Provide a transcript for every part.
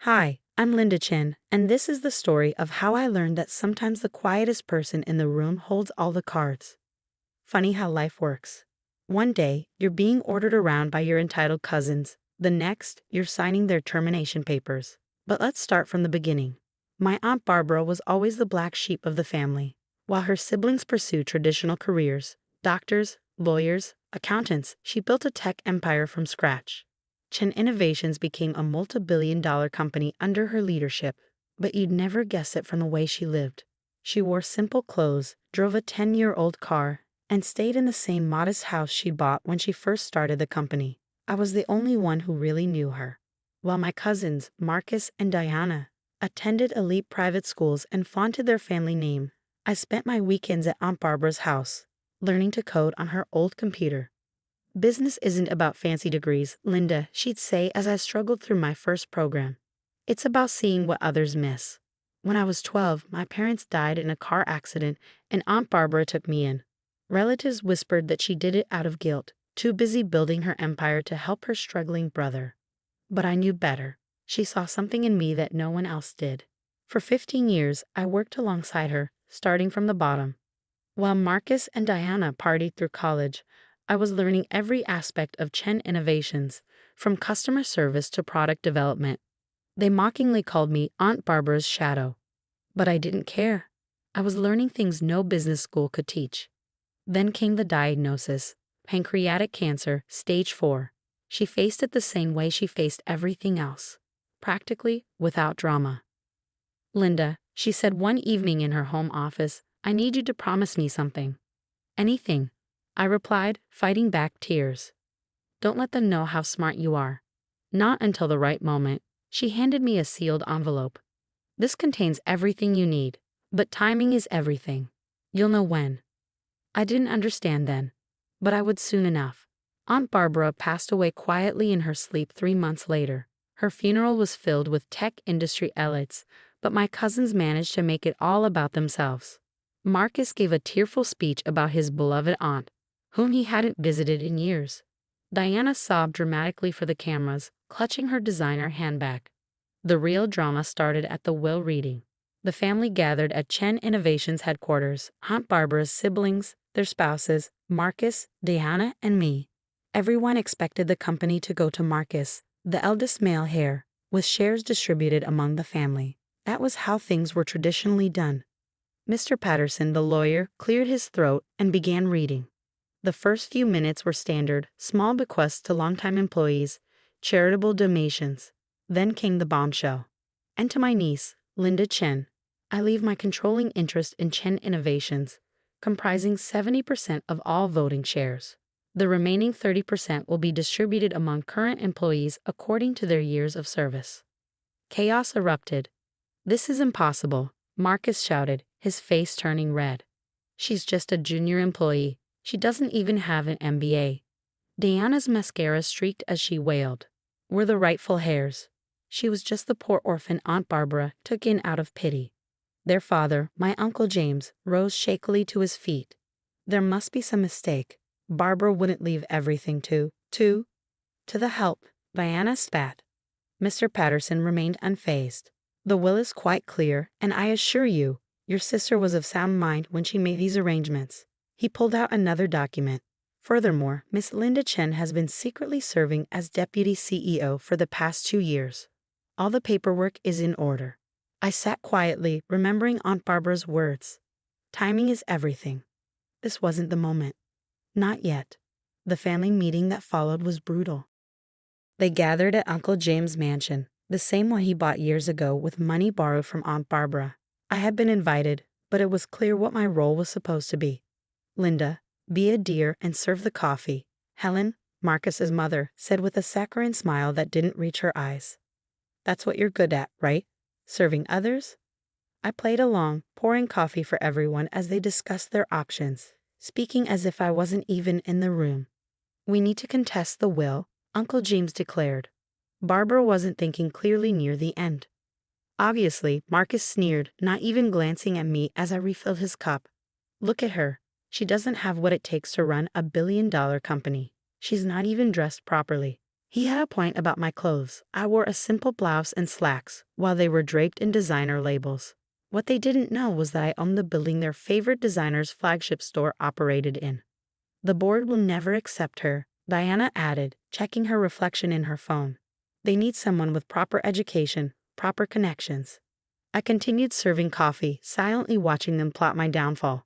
Hi, I'm Linda Chin, and this is the story of how I learned that sometimes the quietest person in the room holds all the cards. Funny how life works. One day, you're being ordered around by your entitled cousins. The next, you're signing their termination papers. But let's start from the beginning. My Aunt Barbara was always the black sheep of the family. While her siblings pursued traditional careers, doctors, lawyers, accountants, she built a tech empire from scratch. Chen Innovations became a multi-billion-dollar company under her leadership, but you'd never guess it from the way she lived. She wore simple clothes, drove a 10-year-old car, and stayed in the same modest house she bought when she first started the company. I was the only one who really knew her. While my cousins, Marcus and Diana, attended elite private schools and flaunted their family name, I spent my weekends at Aunt Barbara's house, learning to code on her old computer. Business isn't about fancy degrees, Linda, she'd say as I struggled through my first program. It's about seeing what others miss. When I was 12, my parents died in a car accident and Aunt Barbara took me in. Relatives whispered that she did it out of guilt, too busy building her empire to help her struggling brother. But I knew better. She saw something in me that no one else did. For 15 years, I worked alongside her, starting from the bottom. While Marcus and Diana partied through college, I was learning every aspect of Chen Innovations, from customer service to product development. They mockingly called me Aunt Barbara's shadow. But I didn't care. I was learning things no business school could teach. Then came the diagnosis: pancreatic cancer, stage 4. She faced it the same way she faced everything else, practically without drama. Linda, she said one evening in her home office, I need you to promise me something. Anything, I replied, fighting back tears. Don't let them know how smart you are. Not until the right moment. She handed me a sealed envelope. This contains everything you need, but timing is everything. You'll know when. I didn't understand then, but I would soon enough. Aunt Barbara passed away quietly in her sleep 3 months later. Her funeral was filled with tech industry elites, but my cousins managed to make it all about themselves. Marcus gave a tearful speech about his beloved aunt, whom he hadn't visited in years. Diana sobbed dramatically for the cameras, clutching her designer handbag. The real drama started at the will reading. The family gathered at Chen Innovations headquarters, Aunt Barbara's siblings, their spouses, Marcus, Diana, and me. Everyone expected the company to go to Marcus, the eldest male heir, with shares distributed among the family. That was how things were traditionally done. Mr. Patterson, the lawyer, cleared his throat and began reading. The first few minutes were standard, small bequests to longtime employees, charitable donations. Then came the bombshell. And to my niece, Linda Chen, I leave my controlling interest in Chen Innovations, comprising 70% of all voting shares. The remaining 30% will be distributed among current employees according to their years of service. Chaos erupted. This is impossible, Marcus shouted, his face turning red. She's just a junior employee. She doesn't even have an MBA. Diana's mascara streaked as she wailed. We're the rightful heirs. She was just the poor orphan Aunt Barbara took in out of pity. Their father, my Uncle James, rose shakily to his feet. There must be some mistake. Barbara wouldn't leave everything to the help. Diana spat. Mr. Patterson remained unfazed. The will is quite clear, and I assure you, your sister was of sound mind when she made these arrangements. He pulled out another document. Furthermore, Miss Linda Chen has been secretly serving as deputy CEO for the past 2 years. All the paperwork is in order. I sat quietly, remembering Aunt Barbara's words. Timing is everything. This wasn't the moment. Not yet. The family meeting that followed was brutal. They gathered at Uncle James' mansion, the same one he bought years ago with money borrowed from Aunt Barbara. I had been invited, but it was clear what my role was supposed to be. Linda, be a dear and serve the coffee, Helen, Marcus's mother, said with a saccharine smile that didn't reach her eyes. That's what you're good at, right? Serving others? I played along, pouring coffee for everyone as they discussed their options, speaking as if I wasn't even in the room. We need to contest the will, Uncle James declared. Barbara wasn't thinking clearly near the end. Obviously, Marcus sneered, not even glancing at me as I refilled his cup. Look at her. She doesn't have what it takes to run a billion-dollar company. She's not even dressed properly. He had a point about my clothes. I wore a simple blouse and slacks, while they were draped in designer labels. What they didn't know was that I owned the building their favorite designer's flagship store operated in. The board will never accept her, Diana added, checking her reflection in her phone. They need someone with proper education, proper connections. I continued serving coffee, silently watching them plot my downfall.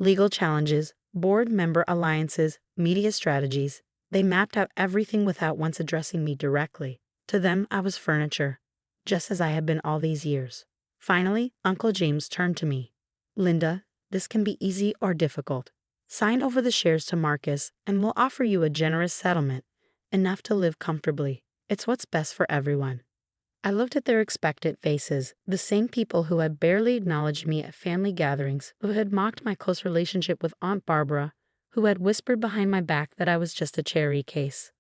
Legal challenges, board member alliances, media strategies. They mapped out everything without once addressing me directly. To them, I was furniture, just as I had been all these years. Finally, Uncle James turned to me. Linda, this can be easy or difficult. Sign over the shares to Marcus, and we'll offer you a generous settlement, enough to live comfortably. It's what's best for everyone. I looked at their expectant faces, the same people who had barely acknowledged me at family gatherings, who had mocked my close relationship with Aunt Barbara, who had whispered behind my back that I was just a cherry case.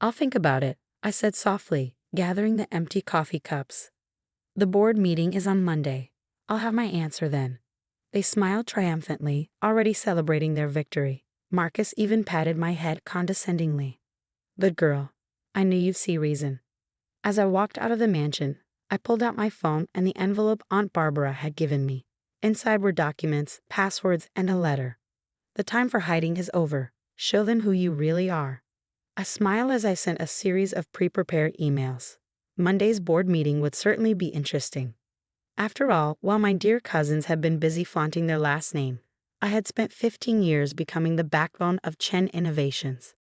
I'll think about it, I said softly, gathering the empty coffee cups. The board meeting is on Monday. I'll have my answer then. They smiled triumphantly, already celebrating their victory. Marcus even patted my head condescendingly. Good girl. I knew you'd see reason. As I walked out of the mansion, I pulled out my phone and the envelope Aunt Barbara had given me. Inside were documents, passwords, and a letter. The time for hiding is over. Show them who you really are. I smiled as I sent a series of pre-prepared emails. Monday's board meeting would certainly be interesting. After all, while my dear cousins had been busy flaunting their last name, I had spent 15 years becoming the backbone of Chen Innovations.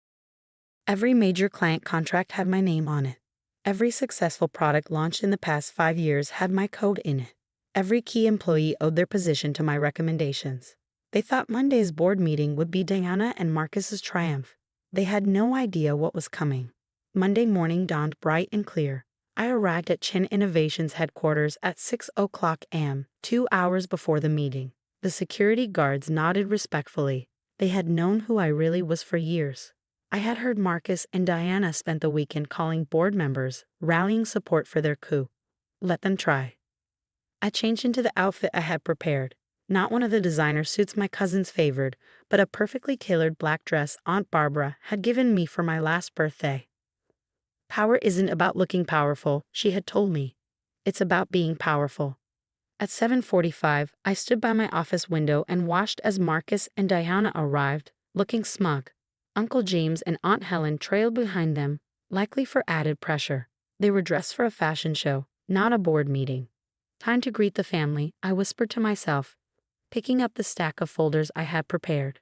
Every major client contract had my name on it. Every successful product launched in the past 5 years had my code in it. Every key employee owed their position to my recommendations. They thought Monday's board meeting would be Diana and Marcus's triumph. They had no idea what was coming. Monday morning dawned bright and clear. I arrived at Chen Innovations headquarters at 6:00 a.m., 2 hours before the meeting. The security guards nodded respectfully. They had known who I really was for years. I had heard Marcus and Diana spent the weekend calling board members, rallying support for their coup. Let them try. I changed into the outfit I had prepared. Not one of the designer suits my cousins favored, but a perfectly tailored black dress Aunt Barbara had given me for my last birthday. Power isn't about looking powerful, she had told me. It's about being powerful. At 7:45, I stood by my office window and watched as Marcus and Diana arrived, looking smug. Uncle James and Aunt Helen trailed behind them, likely for added pressure. They were dressed for a fashion show, not a board meeting. Time to greet the family, I whispered to myself, picking up the stack of folders I had prepared.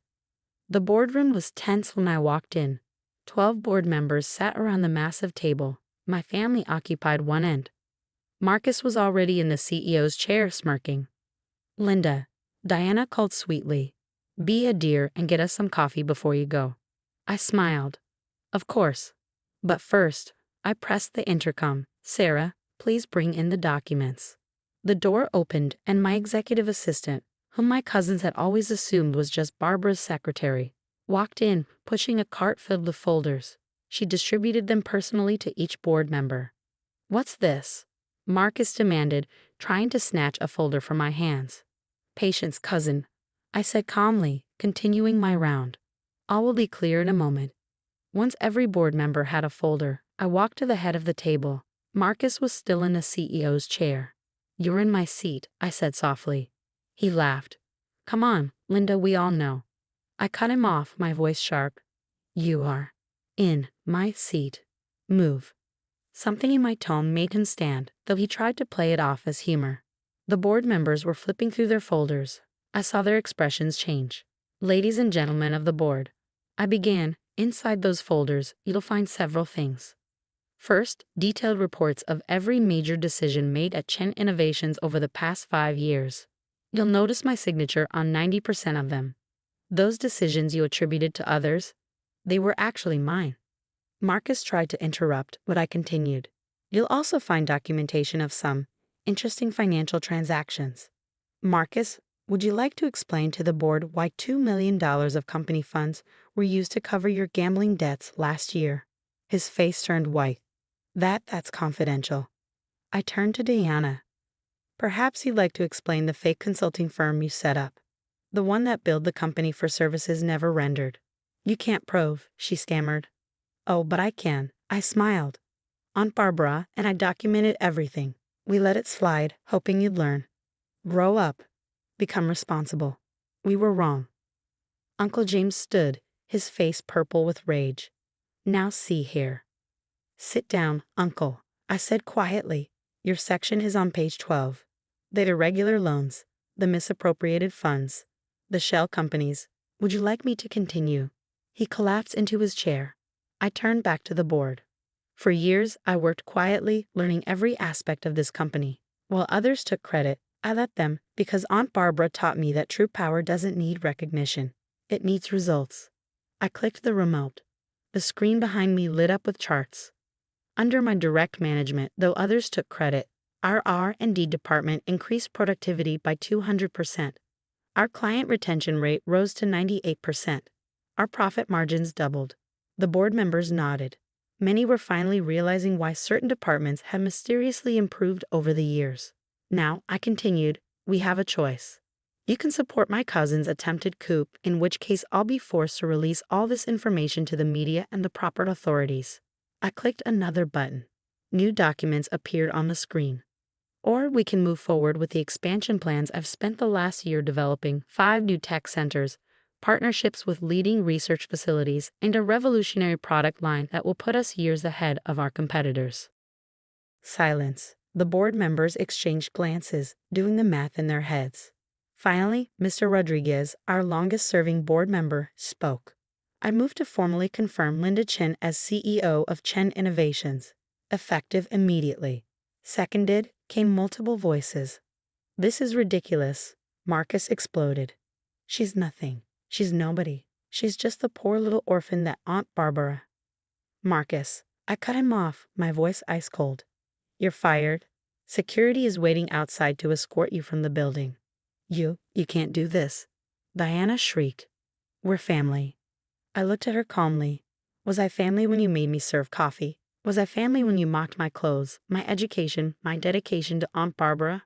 The boardroom was tense when I walked in. 12 board members sat around the massive table. My family occupied one end. Marcus was already in the CEO's chair, smirking. Linda, Diana called sweetly. Be a dear and get us some coffee before you go. I smiled. Of course. But first, I pressed the intercom. Sarah, please bring in the documents. The door opened and my executive assistant, whom my cousins had always assumed was just Barbara's secretary, walked in, pushing a cart filled with folders. She distributed them personally to each board member. What's this? Marcus demanded, trying to snatch a folder from my hands. Patience, cousin, I said calmly, continuing my round. All will be clear in a moment. Once every board member had a folder, I walked to the head of the table. Marcus was still in the CEO's chair. You're in my seat, I said softly. He laughed. Come on, Linda, we all know. I cut him off, my voice sharp. You are in my seat. Move. Something in my tone made him stand, though he tried to play it off as humor. The board members were flipping through their folders. I saw their expressions change. Ladies and gentlemen of the board, I began. Inside those folders, you'll find several things. First, detailed reports of every major decision made at Chen Innovations over the past 5 years. You'll notice my signature on 90% of them. Those decisions you attributed to others, they were actually mine. Marcus tried to interrupt, but I continued. You'll also find documentation of some interesting financial transactions. Marcus, would you like to explain to the board why $2 million of company funds were used to cover your gambling debts last year? His face turned white. That's confidential. I turned to Diana. Perhaps you'd like to explain the fake consulting firm you set up. The one that billed the company for services never rendered. You can't prove, she stammered. Oh, but I can. I smiled. Aunt Barbara and I documented everything. We let it slide, hoping you'd learn. Grow up. Become responsible. We were wrong. Uncle James stood, his face purple with rage. Now see here. Sit down, Uncle, I said quietly. Your section is on page 12. The irregular loans, the misappropriated funds, the shell companies. Would you like me to continue? He collapsed into his chair. I turned back to the board. For years, I worked quietly, learning every aspect of this company. While others took credit, I let them, because Aunt Barbara taught me that true power doesn't need recognition. It needs results. I clicked the remote. The screen behind me lit up with charts. Under my direct management, though others took credit, our R&D department increased productivity by 200%. Our client retention rate rose to 98%. Our profit margins doubled. The board members nodded. Many were finally realizing why certain departments had mysteriously improved over the years. Now, I continued, we have a choice. You can support my cousin's attempted coup, in which case I'll be forced to release all this information to the media and the proper authorities. I clicked another button. New documents appeared on the screen. Or we can move forward with the expansion plans I've spent the last year developing: 5 new tech centers, partnerships with leading research facilities, and a revolutionary product line that will put us years ahead of our competitors. Silence. The board members exchanged glances, doing the math in their heads. Finally, Mr. Rodriguez, our longest-serving board member, spoke. I moved to formally confirm Linda Chen as CEO of Chen Innovations, effective immediately. Seconded came multiple voices. This is ridiculous, Marcus exploded. She's nothing. She's nobody. She's just the poor little orphan that Aunt Barbara. Marcus. I cut him off, my voice ice cold. You're fired. Security is waiting outside to escort you from the building. You can't do this. Diana shrieked. We're family. I looked at her calmly. Was I family when you made me serve coffee? Was I family when you mocked my clothes, my education, my dedication to Aunt Barbara?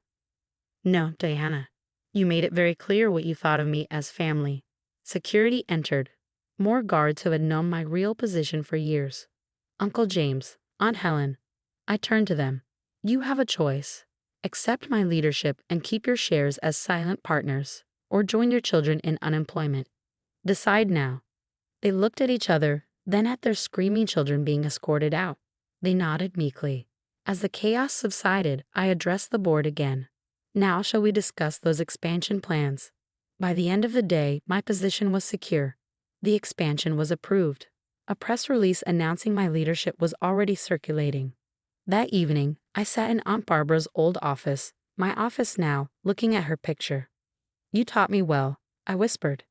No, Diana. You made it very clear what you thought of me as family. Security entered. More guards who had known my real position for years. Uncle James, Aunt Helen. I turned to them. You have a choice. Accept my leadership and keep your shares as silent partners, or join your children in unemployment. Decide now. They looked at each other, then at their screaming children being escorted out. They nodded meekly. As the chaos subsided, I addressed the board again. Now shall we discuss those expansion plans? By the end of the day, my position was secure. The expansion was approved. A press release announcing my leadership was already circulating. That evening, I sat in Aunt Barbara's old office, my office now, looking at her picture. You taught me well, I whispered.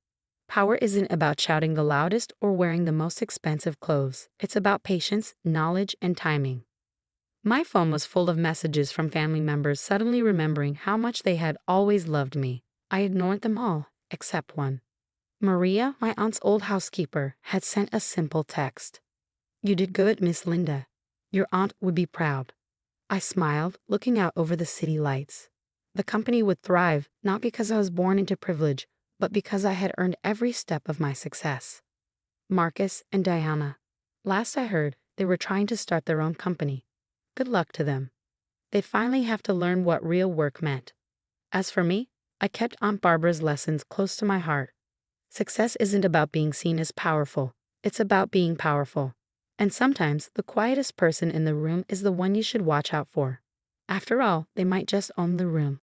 Power isn't about shouting the loudest or wearing the most expensive clothes. It's about patience, knowledge, and timing. My phone was full of messages from family members suddenly remembering how much they had always loved me. I ignored them all, except one. Maria, my aunt's old housekeeper, had sent a simple text. You did good, Miss Linda. Your aunt would be proud. I smiled, looking out over the city lights. The company would thrive, not because I was born into privilege, but because I had earned every step of my success. Marcus and Diana. Last I heard, they were trying to start their own company. Good luck to them. They'd finally have to learn what real work meant. As for me, I kept Aunt Barbara's lessons close to my heart. Success isn't about being seen as powerful. It's about being powerful. And sometimes the quietest person in the room is the one you should watch out for. After all, they might just own the room.